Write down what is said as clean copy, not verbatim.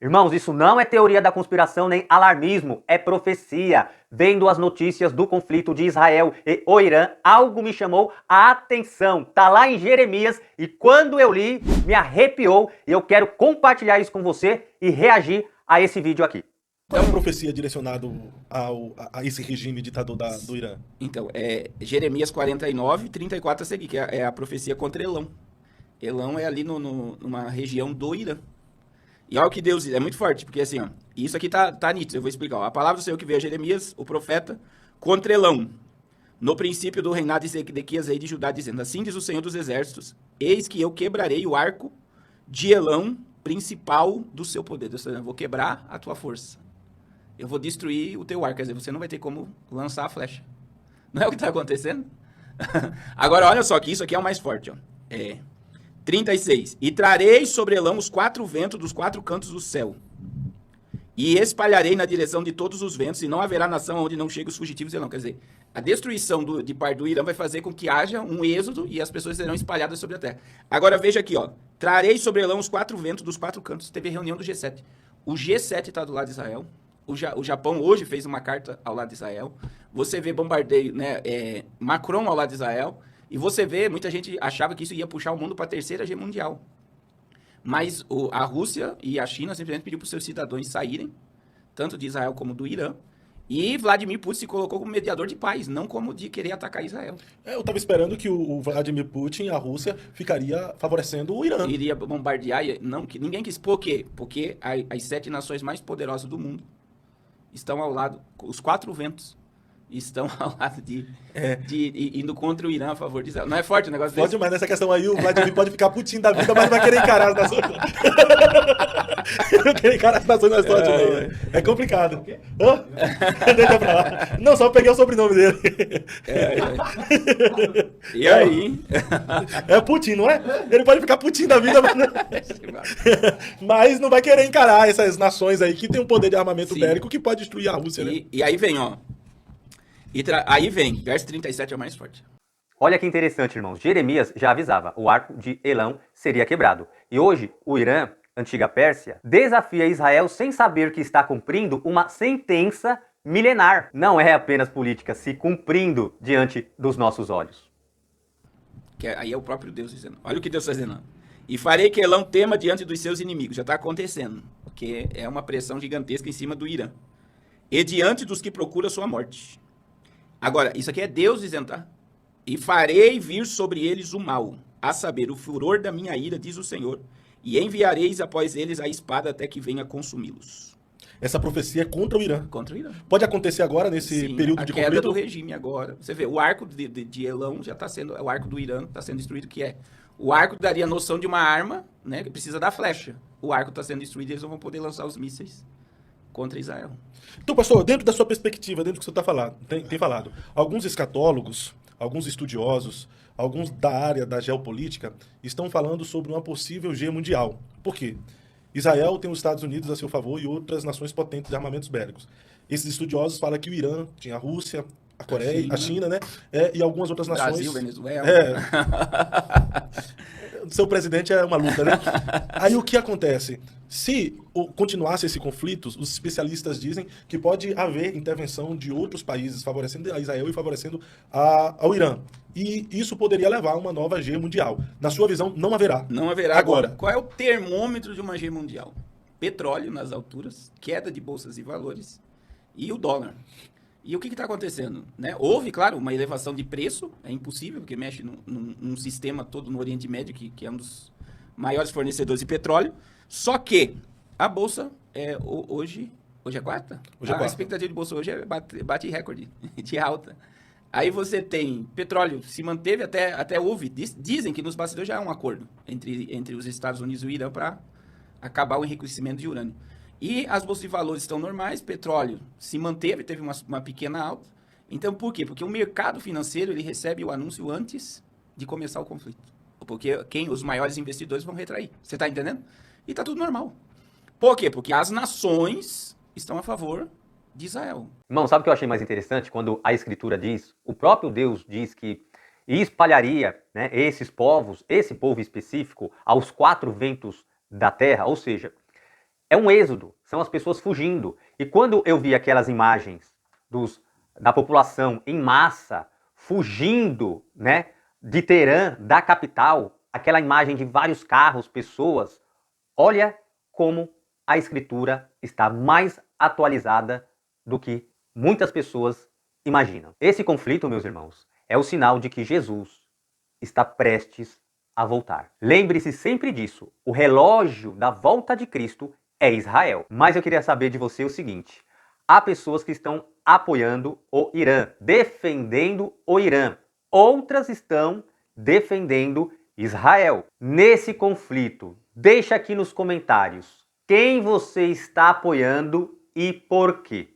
Irmãos, isso não é teoria da conspiração nem alarmismo, é profecia. Vendo as notícias do conflito de Israel e o Irã, algo me chamou a atenção. Tá lá em Jeremias e quando eu li, me arrepiou e eu quero compartilhar isso com você e reagir a esse vídeo aqui. Qual é a profecia direcionada a esse regime ditador do Irã? Então, é Jeremias 49, 34 a seguir, que é a profecia contra Elão. Elão é ali numa região do Irã. E olha o que Deus diz, é muito forte, porque assim, ó, isso aqui tá nítido, eu vou explicar. Ó, a palavra do Senhor que veio a Jeremias, o profeta, contra Elão, no princípio do reinado de Zedequias, rei de Judá, dizendo: assim diz o Senhor dos Exércitos, eis que eu quebrarei o arco de Elão, principal do seu poder. Deus, eu vou quebrar a tua força. Eu vou destruir o teu arco, quer dizer, você não vai ter como lançar a flecha. Não é o que está acontecendo? Agora, olha só, que isso aqui é o mais forte, ó. 36. E trarei sobre Elão os 4 ventos dos 4 cantos do céu, e espalharei na direção de todos os ventos, e não haverá nação onde não cheguem os fugitivos de Elão. Quer dizer, a destruição de parte do Irã vai fazer com que haja um êxodo e as pessoas serão espalhadas sobre a terra. Agora veja aqui, ó. Trarei sobre Elão os 4 ventos dos 4 cantos. Teve reunião do G7. O G7 está do lado de Israel. O Japão hoje fez uma carta ao lado de Israel. Você vê bombardeio, né? Macron ao lado de Israel. E você vê, muita gente achava que isso ia puxar o mundo para a terceira guerra mundial. Mas a Rússia e a China simplesmente pediu para os seus cidadãos saírem, tanto de Israel como do Irã. E Vladimir Putin se colocou como mediador de paz, não como de querer atacar Israel. Eu estava esperando que o Vladimir Putin, a Rússia, ficaria favorecendo o Irã. Iria bombardear, não, que ninguém quis. Por quê? Porque as 7 nações mais poderosas do mundo estão ao lado, os 4 ventos estão ao lado indo contra o Irã a favor de Israel. Não é forte o negócio desse? Pode, mas nessa questão aí o Vladimir pode ficar putinho da vida, mas não vai querer encarar as nações. Não querer encarar as nações na história, não. É complicado. Deixa pra lá. Não, só peguei o sobrenome dele. E aí? É Putin, não é? Ele pode ficar putinho da vida, mas não vai querer encarar essas nações aí que tem um poder de armamento bélico que pode destruir a Rússia, né? E aí vem, ó. Aí vem, verso 37 é o mais forte. Olha que interessante, irmãos. Jeremias já avisava, o arco de Elão seria quebrado. E hoje, o Irã, antiga Pérsia, desafia Israel sem saber que está cumprindo uma sentença milenar. Não é apenas política se cumprindo diante dos nossos olhos. Aí é o próprio Deus dizendo. Olha o que Deus está dizendo. E farei que Elão tema diante dos seus inimigos. Já está acontecendo. Porque é uma pressão gigantesca em cima do Irã. E diante dos que procuram a sua morte. Agora, isso aqui é Deus dizendo, tá? E farei vir sobre eles o mal, a saber, o furor da minha ira, diz o Senhor, e enviareis após eles a espada até que venha consumi-los. Essa profecia é contra o Irã. Contra o Irã. Pode acontecer agora, nesse período de conflito? A queda do regime agora. Você vê, o arco de Elão já está sendo, o arco do Irã está sendo destruído, que é. O arco daria noção de uma arma, né, que precisa da flecha. O arco está sendo destruído e eles não vão poder lançar os mísseis contra Israel. Então, pastor, dentro da sua perspectiva, dentro do que você tem falado, alguns escatólogos, alguns estudiosos, alguns da área da geopolítica, estão falando sobre uma possível guerra mundial. Por quê? Israel tem os Estados Unidos a seu favor e outras nações potentes de armamentos bélicos. Esses estudiosos falam que o Irã tinha a Rússia, a Coreia, a China, né? E algumas outras nações. Brasil, Venezuela. Seu presidente é uma luta, né? Aí o que acontece? Se continuasse esse conflito, os especialistas dizem que pode haver intervenção de outros países favorecendo a Israel e favorecendo ao Irã. E isso poderia levar a uma nova guerra mundial. Na sua visão, não haverá. Não haverá. Agora, qual é o termômetro de uma guerra mundial? Petróleo nas alturas, queda de bolsas e valores e o dólar. E o que está acontecendo? Né? Houve, claro, uma elevação de preço, é impossível, porque mexe num sistema todo no Oriente Médio, que é um dos maiores fornecedores de petróleo. Só que a bolsa, hoje é quarta? Hoje é quarta. A expectativa de bolsa hoje bate recorde de alta. Aí você tem petróleo, se manteve, até houve, dizem que nos bastidores já há um acordo entre os Estados Unidos e o Irã para acabar o enriquecimento de urânio. E as bolsas de valores estão normais, petróleo se manteve, teve uma pequena alta. Então, por quê? Porque o mercado financeiro ele recebe o anúncio antes de começar o conflito. Porque os maiores investidores vão retrair. Você está entendendo? E está tudo normal. Por quê? Porque as nações estão a favor de Israel. Irmão, sabe o que eu achei mais interessante? Quando a Escritura diz, o próprio Deus diz que espalharia, né, esse povo específico, aos 4 ventos da terra, ou seja, É um êxodo, são as pessoas fugindo. E quando eu vi aquelas imagens da população em massa fugindo, né, de Teherã, da capital, aquela imagem de vários carros, pessoas, olha como a escritura está mais atualizada do que muitas pessoas imaginam. Esse conflito, meus irmãos, é o sinal de que Jesus está prestes a voltar. Lembre-se sempre disso. O relógio da volta de Cristo é Israel. Mas eu queria saber de você o seguinte: há pessoas que estão apoiando o Irã, defendendo o Irã. Outras estão defendendo Israel. Nesse conflito, deixa aqui nos comentários quem você está apoiando e por quê.